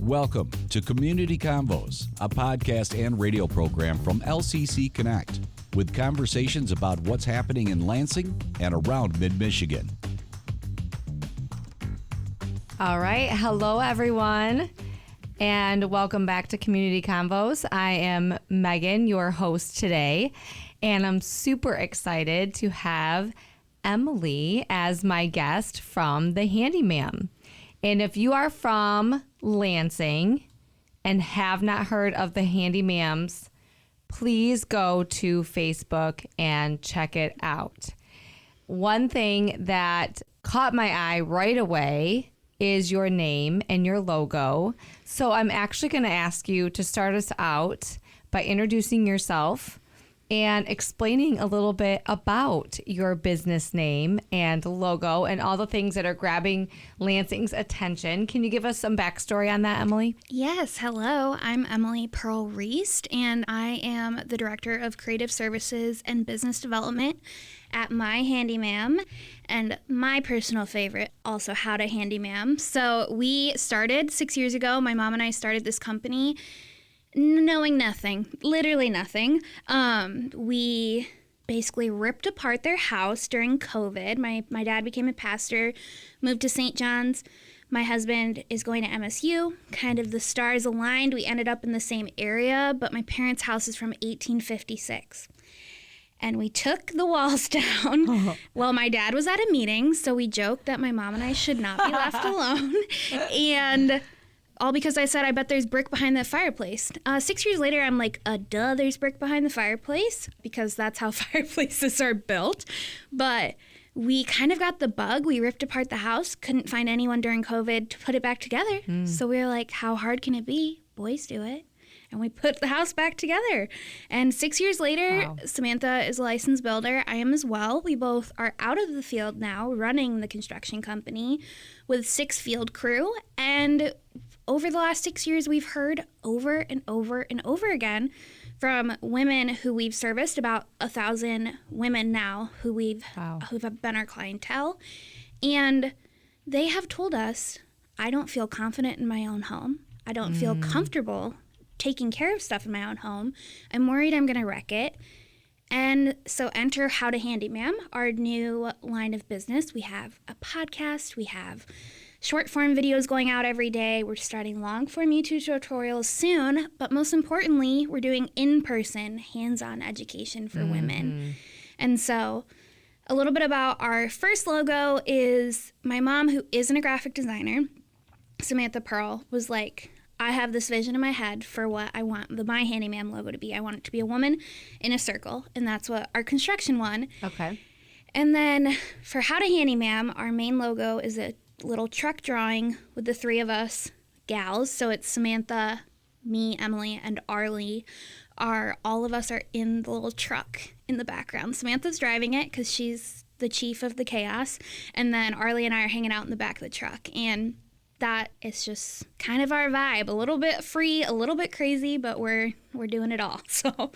Welcome to Community Convos, a podcast and radio program from LCC Connect, with conversations about what's happening in Lansing and around mid-Michigan. All right. Hello, everyone, and welcome back to Community Convos. I am Megan, your host today, and I'm super excited to have Emily as my guest from The Handyma'am. And if you are from Lansing and have not heard of The Handyma'ams, please go to Facebook and check it out. One thing that caught my eye right away is your name and your logo. So I'm actually going to ask you to start us out by introducing yourself and explaining a little bit about your business name and logo and all the things that are grabbing Lansing's attention. Can you give us some backstory on that, Emily? Yes. Hello. I'm Emily Reest, and I am the Director of Creative Services and Business Development at My Handyma'am, and my personal favorite, also How to Handyma'am. So we started 6 years ago. My mom and I started this company knowing nothing, literally nothing. We basically ripped apart their house during COVID. My dad became a pastor, moved to St. John's. My husband is going to MSU. Kind of the stars aligned. We ended up in the same area, but my parents' house is from 1856. And we took the walls down while my dad was at a meeting, so we joked that my mom and I should not be left alone. And all because I said, I bet there's brick behind that fireplace. 6 years later, I'm like, duh, there's brick behind the fireplace, because that's how fireplaces are built. But we kind of got the bug. We ripped apart the house, couldn't find anyone during COVID to put it back together. So we were like, how hard can it be? Boys do it. And we put the house back together. And 6 years later, wow. Samantha is a licensed builder. I am as well. We both are out of the field now, running the construction company with 6 field crew. And over the last 6 years, we've heard over and over and over again from women who we've serviced, about 1,000 women now who have been our clientele. And they have told us, I don't feel confident in my own home. I don't feel comfortable taking care of stuff in my own home. I'm worried I'm going to wreck it. And so enter How to Handyma'am, our new line of business. We have a podcast. We have short form videos going out every day. We're starting long form YouTube tutorials soon. But most importantly, we're doing in-person, hands-on education for women. And so a little bit about our first logo is my mom, who isn't a graphic designer, Samantha Pearl, was like, I have this vision in my head for what I want the My Handyma'am logo to be. I want it to be a woman in a circle, and that's what our construction one. Okay. And then for How to Handyma'am, our main logo is a little truck drawing with the 3 of us gals. So it's Samantha, me, Emily, and Arlie. All of us are in the little truck in the background. Samantha's driving it because she's the chief of the chaos, and then Arlie and I are hanging out in the back of the truck. And that is just kind of our vibe. A little bit free, a little bit crazy, but we're doing it all. So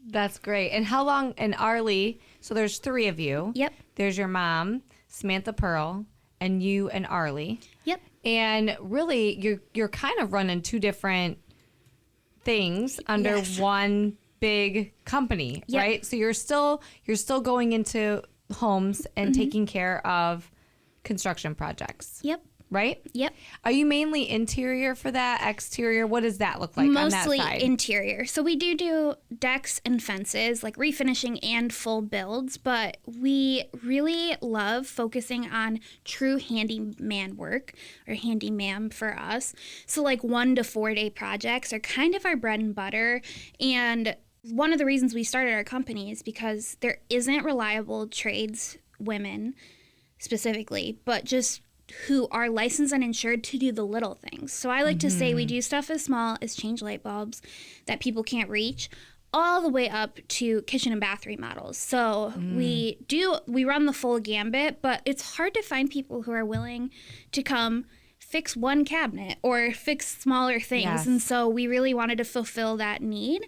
that's great. And how long? And Arlie, so there's 3 of you. Yep. There's your mom, Samantha Pearl, and you and Arlie. Yep. And really, you're kind of running 2 different things under one big company, right? So you're still going into homes and taking care of construction projects. Yep. Right? Yep. Are you mainly interior for that, exterior? What does that look like on that side? Mostly interior. So we do decks and fences, like refinishing and full builds, but we really love focusing on true handyman work, or handyma'am for us. So like 1 to 4 day projects are kind of our bread and butter. And one of the reasons we started our company is because there isn't reliable trades women specifically, but just who are licensed and insured to do the little things. So I like to say we do stuff as small as change light bulbs that people can't reach, all the way up to kitchen and bath remodels. So we run the full gambit, but it's hard to find people who are willing to come fix one cabinet or fix smaller things. Yes. And so we really wanted to fulfill that need.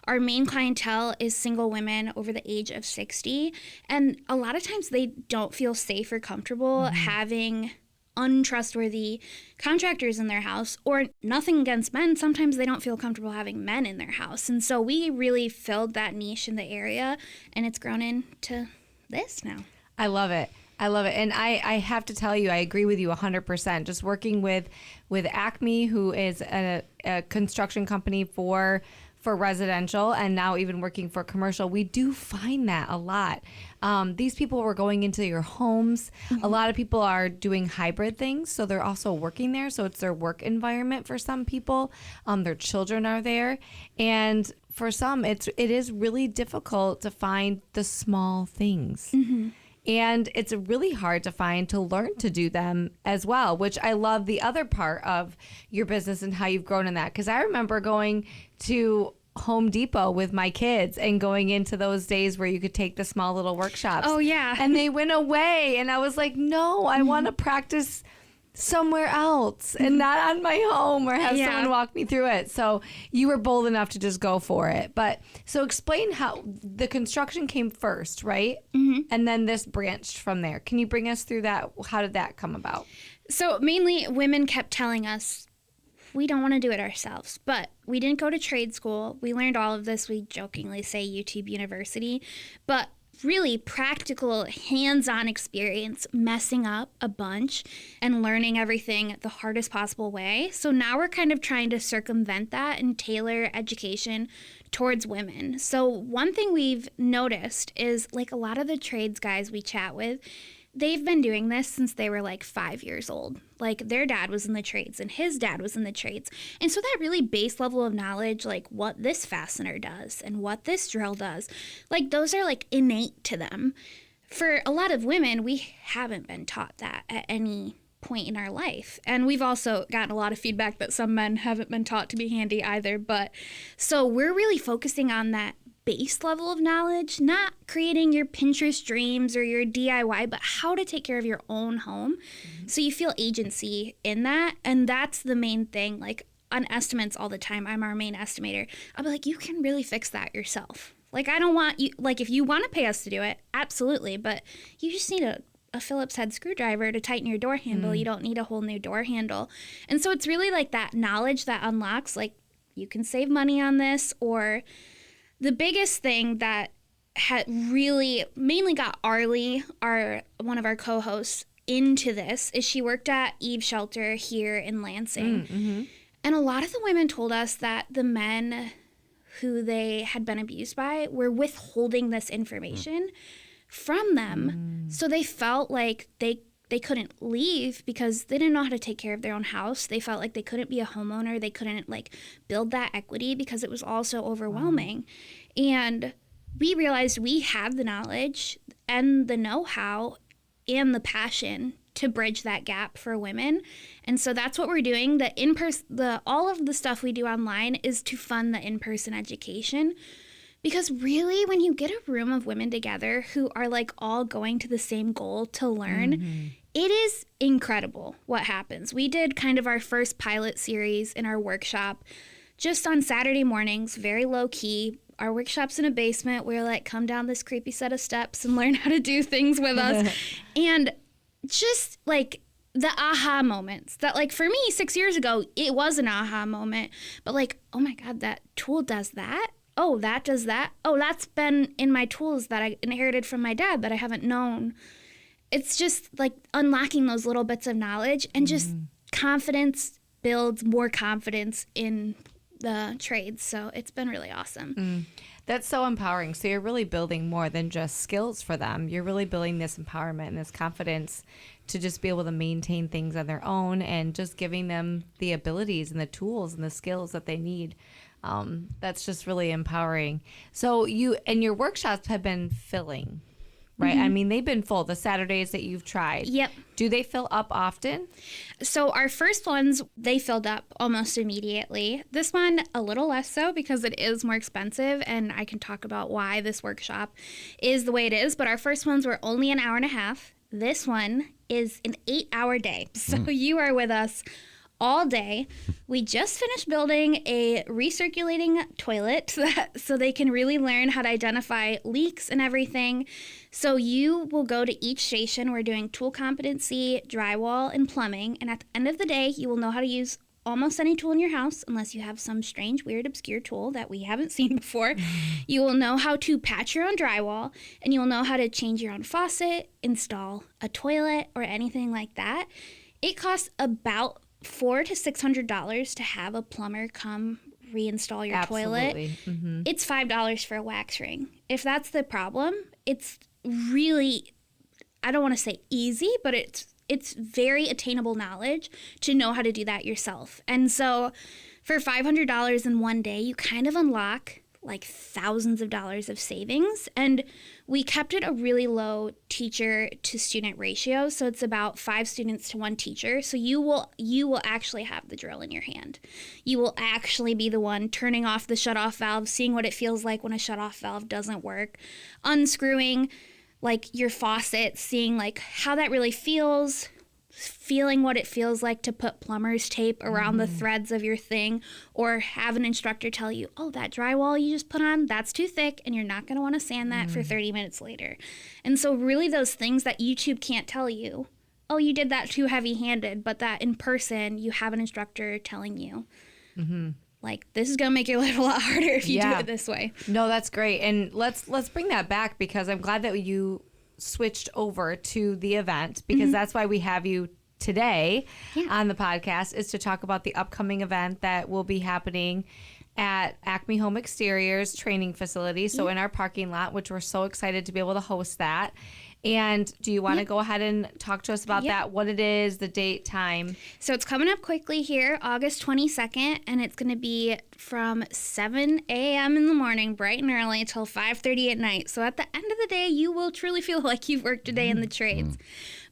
Our main clientele is single women over the age of 60. And a lot of times they don't feel safe or comfortable having untrustworthy contractors in their house, or nothing against men. Sometimes they don't feel comfortable having men in their house. And so we really filled that niche in the area, and it's grown into this now. I love it. I love it. And I have to tell you, I agree with you 100%. Just working with Acme, who is a construction company for residential, and now even working for commercial, we do find that a lot. These people were going into your homes. A lot of people are doing hybrid things, so they're also working there. So it's their work environment for some people. Their children are there. And for some, it is really difficult to find the small things. And it's really hard to learn to do them as well, which I love the other part of your business and how you've grown in that. Because I remember going to Home Depot with my kids and going into those days where you could take the small little workshops. Oh, yeah. And they went away. And I was like, no, I want to practice somewhere else and not on my home or have someone walk me through it. So you were bold enough to just go for it. But so explain how the construction came first, right? And then this branched from there. Can you bring us through that? How did that come about? So mainly women kept telling us, we don't want to do it ourselves. But we didn't go to trade school. We learned all of this. We jokingly say YouTube University. But really practical, hands-on experience, messing up a bunch and learning everything the hardest possible way. So now we're kind of trying to circumvent that and tailor education towards women. So one thing we've noticed is, like, a lot of the trades guys we chat with, they've been doing this since they were like 5 years old. Like, their dad was in the trades and his dad was in the trades. And so that really base level of knowledge, like what this fastener does and what this drill does, like those are like innate to them. For a lot of women, we haven't been taught that at any point in our life. And we've also gotten a lot of feedback that some men haven't been taught to be handy either. But so we're really focusing on that base level of knowledge, not creating your Pinterest dreams or your DIY, but how to take care of your own home. So you feel agency in that. And that's the main thing. Like, on estimates all the time, I'm our main estimator. I'll be like, you can really fix that yourself. Like, I don't want you, like, if you want to pay us to do it, absolutely. But you just need a Phillips head screwdriver to tighten your door handle. You don't need a whole new door handle. And so it's really like that knowledge that unlocks, like, you can save money on this. Or the biggest thing that had really mainly got Arlie, one of our co-hosts, into this is she worked at Eve Shelter here in Lansing. And a lot of the women told us that the men who they had been abused by were withholding this information from them. So they felt like they couldn't leave because they didn't know how to take care of their own house. They felt like they couldn't be a homeowner. They couldn't, like, build that equity because it was all so overwhelming. And we realized we have the knowledge and the know-how and the passion to bridge that gap for women. And so that's what we're doing. All of the stuff we do online is to fund the in-person education. Because really, when you get a room of women together who are, like, all going to the same goal to learn, it is incredible what happens. We did kind of our first pilot series in our workshop just on Saturday mornings, very low key. Our workshop's in a basement. We're like, come down this creepy set of steps and learn how to do things with us. And just, like, the aha moments that, like, for me 6 years ago, it was an aha moment. But, like, oh my God, that tool does that? Oh, that does that? Oh, that's been in my tools that I inherited from my dad that I haven't known. It's just, like, unlocking those little bits of knowledge, and just confidence builds more confidence in the trades. So it's been really awesome. That's so empowering. So you're really building more than just skills for them. You're really building this empowerment and this confidence to just be able to maintain things on their own, and just giving them the abilities and the tools and the skills that they need. That's just really empowering. So your workshops have been filling, right? I mean, they've been full, the Saturdays that you've tried. Yep. Do they fill up often? So our first ones, they filled up almost immediately. This one, a little less so, because it is more expensive, and I can talk about why this workshop is the way it is. But our first ones were only an hour and a half. This one is an 8-hour day. So you are with us all day. We just finished building a recirculating toilet so they can really learn how to identify leaks and everything. So you will go to each station. We're doing tool competency, drywall, and plumbing. And at the end of the day, you will know how to use almost any tool in your house, unless you have some strange, weird, obscure tool that we haven't seen before. You will know how to patch your own drywall, and you will know how to change your own faucet, install a toilet, or anything like that. It costs about $400 to $600 to have a plumber come reinstall your toilet. Mm-hmm. It's $5 for a wax ring. If that's the problem, it's really, I don't want to say easy, but it's very attainable knowledge to know how to do that yourself. And so for $500 in one day, you kind of unlock like thousands of dollars of savings. And we kept it a really low teacher to student ratio. So it's about 5 students to 1 teacher. So you will actually have the drill in your hand. You will actually be the one turning off the shutoff valve, seeing what it feels like when a shutoff valve doesn't work, unscrewing like your faucet, seeing like how that really feels, feeling what it feels like to put plumber's tape around the threads of your thing, or have an instructor tell you, oh, that drywall you just put on, that's too thick and you're not going to want to sand that for 30 minutes later. And so really those things that YouTube can't tell you, oh, you did that too heavy-handed, but that in person you have an instructor telling you, like, this is going to make your life a lot harder if you do it this way. No, that's great. And let's bring that back, because I'm glad that you switched over to the event, because that's why we have you today on the podcast, is to talk about the upcoming event that will be happening at Acme Home Exteriors training facility. So in our parking lot, which we're so excited to be able to host that. And do you want to go ahead and talk to us about that, what it is, the date, time? So it's coming up quickly here, August 22nd, and it's going to be from 7 a.m. in the morning, bright and early, until 5:30 at night. So at the end of the day, you will truly feel like you've worked a day in the trades.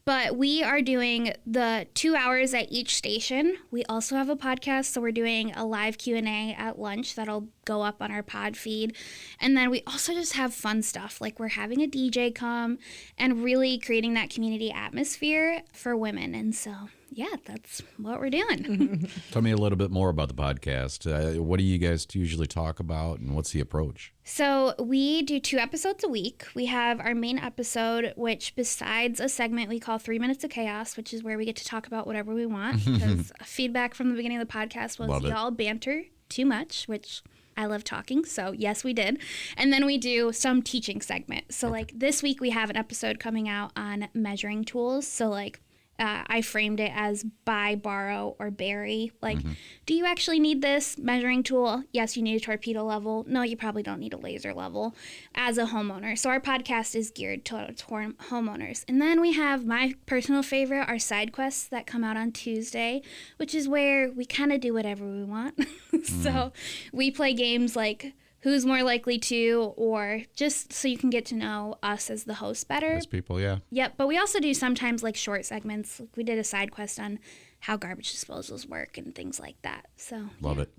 But we are doing the 2 hours at each station. We also have a podcast, so we're doing a live Q&A at lunch that'll go up on our pod feed. And then we also just have fun stuff, like we're having a DJ come and really creating that community atmosphere for women. And so, yeah, that's what we're doing. Tell me a little bit more about the podcast. What do you guys usually talk about, and what's the approach? So we do 2 episodes a week. We have our main episode, which besides a segment we call 3 Minutes of Chaos, which is where we get to talk about whatever we want, because feedback from the beginning of the podcast was y'all banter too much, which I love talking, so yes, we did. And then we do some teaching segment. So like this week we have an episode coming out on measuring tools. So like I framed it as buy, borrow, or bury. Like, do you actually need this measuring tool? Yes, you need a torpedo level. No, you probably don't need a laser level as a homeowner. So our podcast is geared towards homeowners. And then we have my personal favorite, our side quests that come out on Tuesday, which is where we kind of do whatever we want. So we play games like Who's More Likely To, or just so you can get to know us as the host better. As people, yeah. Yep, but we also do sometimes like short segments. Like we did a side quest on how garbage disposals work and things like that. So Love it.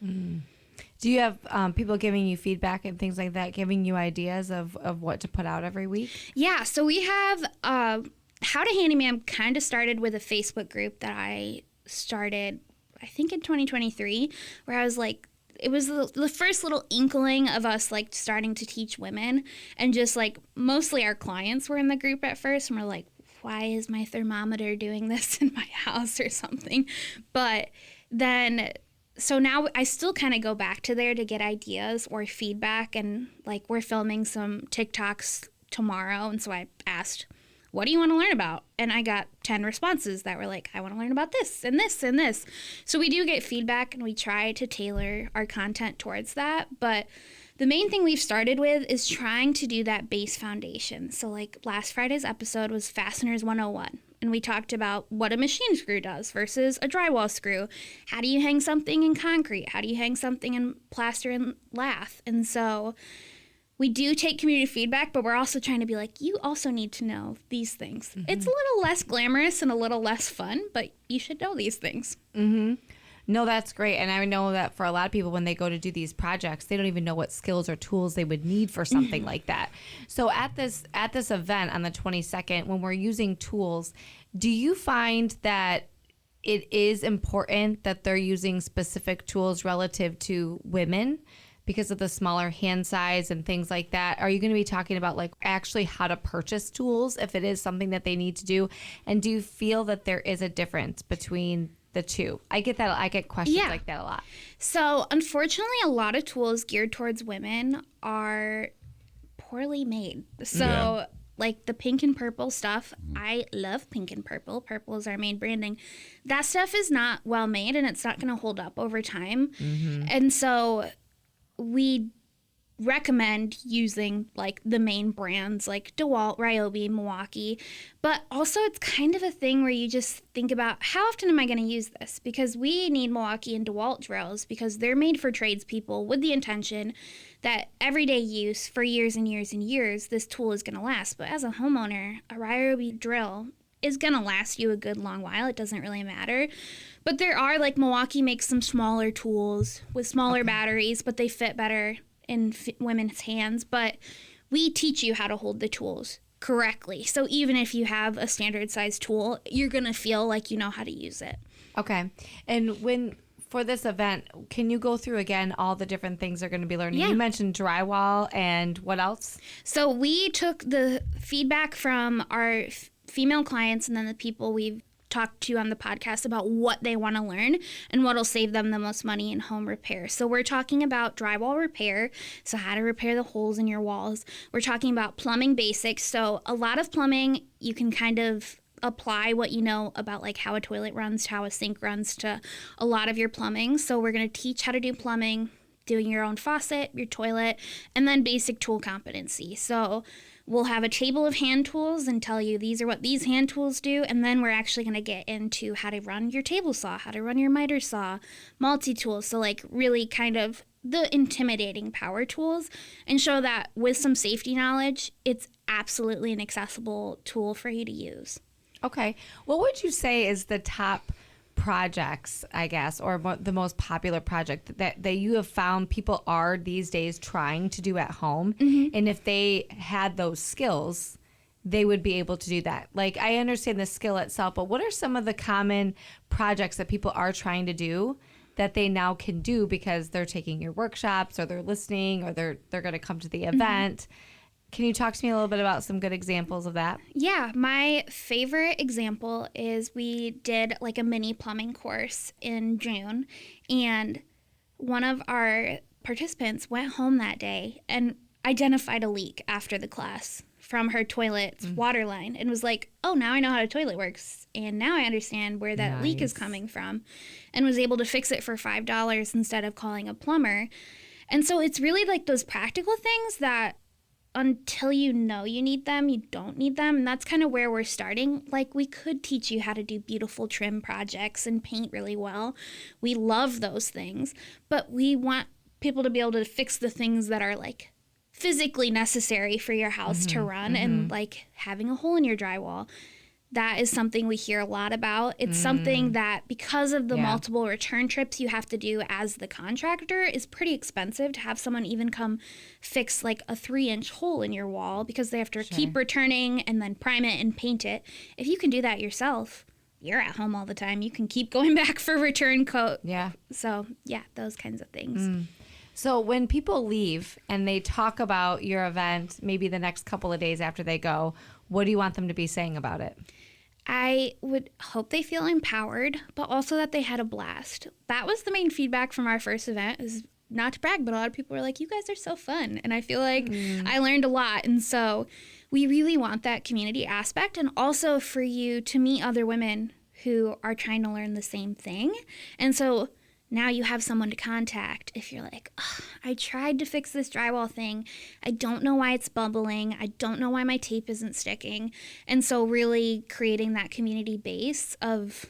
Do you have people giving you feedback and things like that, giving you ideas of what to put out every week? Yeah, so we have How to Handyma'am kind of started with a Facebook group that I started, I think in 2023, where I was like, it was the first little inkling of us like starting to teach women, and just like mostly our clients were in the group at first and we're like, why is my thermometer doing this in my house or something? But then, so now I still kind of go back to there to get ideas or feedback, and like we're filming some TikToks tomorrow, and so I asked, what do you want to learn about? And I got 10 responses that were like, I want to learn about this and this and this. So we do get feedback, and we try to tailor our content towards that. But the main thing we've started with is trying to do that base foundation. So like last Friday's episode was Fasteners 101. And we talked about what a machine screw does versus a drywall screw. How do you hang something in concrete? How do you hang something in plaster and lath? And so we do take community feedback, but we're also trying to be like, you also need to know these things. It's a little less glamorous and a little less fun, but you should know these things. No, that's great. And I know that for a lot of people, when they go to do these projects, they don't even know what skills or tools they would need for something like that. So at this event on the 22nd, when we're using tools, do you find that it is important that they're using specific tools relative to women because of the smaller hand size and things like that. Are you going to be talking about like actually how to purchase tools if it is something that they need to do? And do you feel that there is a difference between the two? I get that. I get questions like that a lot. So unfortunately, a lot of tools geared towards women are poorly made. So like the pink and purple stuff, I love pink and purple. Purple is our main branding. That stuff is not well made and it's not going to hold up over time. And so we recommend using like the main brands like DeWalt, Ryobi, Milwaukee, but also it's kind of a thing where you just think about how often am I going to use this? Because we need Milwaukee and DeWalt drills because they're made for tradespeople with the intention that everyday use for years and years and years, this tool is going to last. But as a homeowner, a Ryobi drill is going to last you a good long while. It doesn't really matter. But there are like Milwaukee makes some smaller tools with smaller batteries, but they fit better in women's hands, but we teach you how to hold the tools correctly. So even if you have a standard size tool, you're going to feel like you know how to use it. Okay. And for this event, can you go through again all the different things they're going to be learning? You mentioned drywall and what else? So we took the feedback from our female clients and then the people we've talk to on the podcast about what they want to learn and what'll save them the most money in home repair. So we're talking about drywall repair, so how to repair the holes in your walls. We're talking about plumbing basics. So a lot of plumbing, you can kind of apply what you know about like how a toilet runs, how a sink runs to a lot of your plumbing. So we're going to teach how to do plumbing, doing your own faucet, your toilet, and then basic tool competency. So we'll have a table of hand tools and tell you these are what these hand tools do, and then we're actually going to get into how to run your table saw, how to run your miter saw, multi-tools, so like really kind of the intimidating power tools, and show that with some safety knowledge, it's absolutely an accessible tool for you to use. Okay. What would you say is the top projects, I guess, or the most popular project that you have found people are these days trying to do at home? And if they had those skills, they would be able to do that. Like, I understand the skill itself, but what are some of the common projects that people are trying to do that they now can do because they're taking your workshops or they're listening or they're going to come to the event? Can you talk to me a little bit about some good examples of that? Yeah, my favorite example is we did like a mini plumbing course in June, and one of our participants went home that day and identified a leak after the class from her toilet's water line and was like, oh, now I know how a toilet works, and now I understand where that leak is coming from, and was able to fix it for $5 instead of calling a plumber. And so it's really like those practical things that until you know you need them, you don't need them. And that's kind of where we're starting. Like, we could teach you how to do beautiful trim projects and paint really well. We love those things, but we want people to be able to fix the things that are like physically necessary for your house to run, and like having a hole in your drywall. That is something we hear a lot about. It's something that, because of the multiple return trips you have to do as the contractor, is pretty expensive to have someone even come fix like a 3-inch hole in your wall, because they have to keep returning and then prime it and paint it. If you can do that yourself, you're at home all the time. You can keep going back for return coat. Yeah. So yeah, those kinds of things. So when people leave and they talk about your event, maybe the next couple of days after they go, what do you want them to be saying about it? I would hope they feel empowered, but also that they had a blast. That was the main feedback from our first event. Is not to brag, but a lot of people were like, you guys are so fun. And I feel like I learned a lot. And so we really want that community aspect, and also for you to meet other women who are trying to learn the same thing. And so now you have someone to contact if you're like, I tried to fix this drywall thing. I don't know why it's bubbling. I don't know why my tape isn't sticking. And so really creating that community base of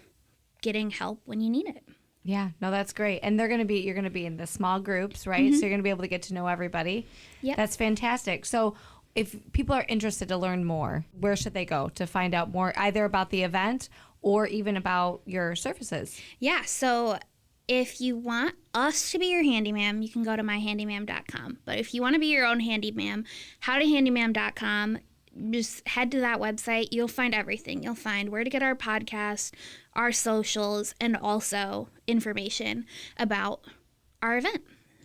getting help when you need it. Yeah, no, that's great. And you're going to be in the small groups, right? So you're going to be able to get to know everybody. Yeah. That's fantastic. So if people are interested to learn more, where should they go to find out more, either about the event or even about your services? Yeah, so if you want us to be your handyman, you can go to myhandyma'am.com. But if you want to be your own handyman, howtohandyma'am.com, just head to that website. You'll find everything. You'll find where to get our podcast, our socials, and also information about our event.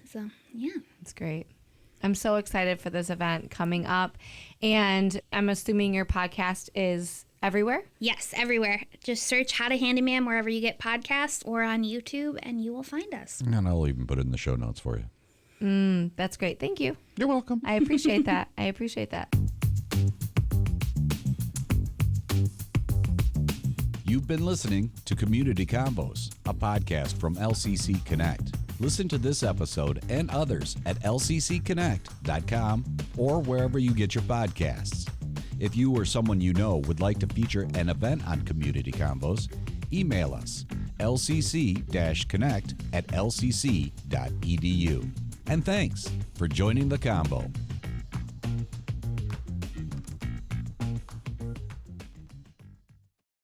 So, yeah. That's great. I'm so excited for this event coming up. And I'm assuming your podcast is everywhere? Yes, everywhere. Just search How to Handyman wherever you get podcasts or on YouTube, and you will find us. And I'll even put it in the show notes for you. That's great. Thank you. You're welcome. I appreciate that. I appreciate that. You've been listening to Community Convos, a podcast from LCC Connect. Listen to this episode and others at lccconnect.com or wherever you get your podcasts. If you or someone you know would like to feature an event on Community Convos, email us lcc-connect@lcc.edu. And thanks for joining the convo.